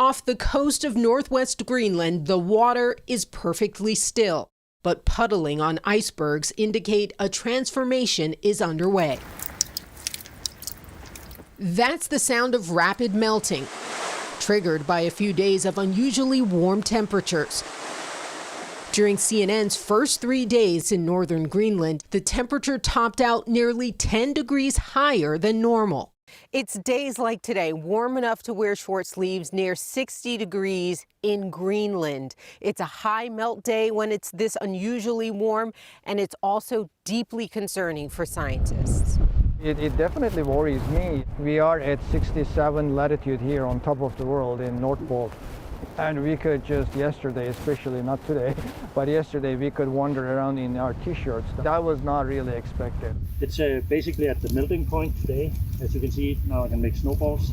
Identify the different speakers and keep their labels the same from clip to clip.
Speaker 1: Off the coast of northwest Greenland, the water is perfectly still, but puddling on icebergs indicate a transformation is underway. That's the sound of rapid melting, triggered by a few days of unusually warm temperatures. During CNN's first 3 days in northern Greenland, the temperature topped out nearly 10 degrees higher than normal. It's days like today, warm enough to wear short sleeves, near 60 degrees in Greenland. It's a high melt day when it's this unusually warm, and it's also deeply concerning for scientists.
Speaker 2: It definitely worries me. We are at 67 latitude here on top of the world in North Pole. And we could just yesterday, especially not today, but yesterday we could wander around in our t-shirts. That was not really expected.
Speaker 3: It's basically at the melting point today. As you can see, now I can make snowballs.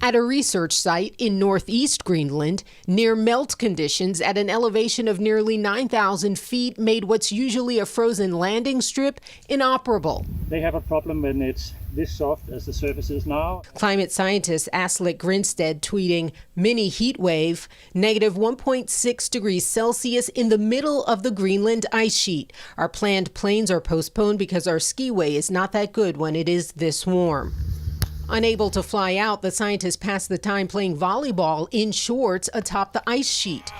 Speaker 1: At a research site in northeast Greenland, near melt conditions at an elevation of nearly 9,000 feet made what's usually a frozen landing strip inoperable.
Speaker 3: They have a problem when it's this soft as the surface is now.
Speaker 1: Climate scientist Aslak Grinstead tweeting, mini heat wave, negative 1.6 degrees Celsius in the middle of the Greenland ice sheet. Our planned planes are postponed because our skiway is not that good when it is this warm. Unable to fly out, the scientists passed the time playing volleyball in shorts atop the ice sheet.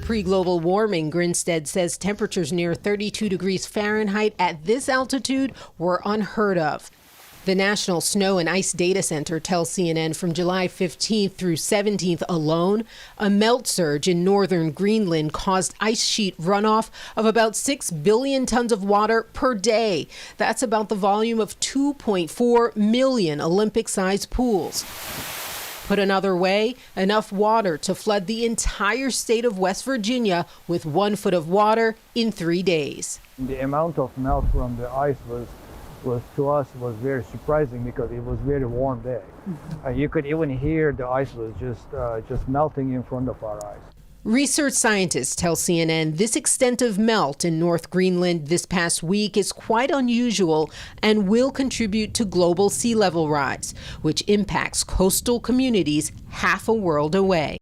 Speaker 1: Pre-global warming, Grinstead says temperatures near 32 degrees Fahrenheit at this altitude were unheard of. The National Snow and Ice Data Center tells CNN from July 15th through 17th alone, a melt surge in northern Greenland caused ice sheet runoff of about 6 billion tons of water per day. That's about the volume of 2.4 million Olympic-sized pools. Put another way, enough water to flood the entire state of West Virginia with 1 foot of water in 3 days.
Speaker 2: The amount of melt from the ice was to us was very surprising because it was very warm day. You could even hear the ice was just melting in front of our eyes.
Speaker 1: Research scientists tell CNN this extent of melt in North Greenland this past week is quite unusual and will contribute to global sea level rise, which impacts coastal communities half a world away.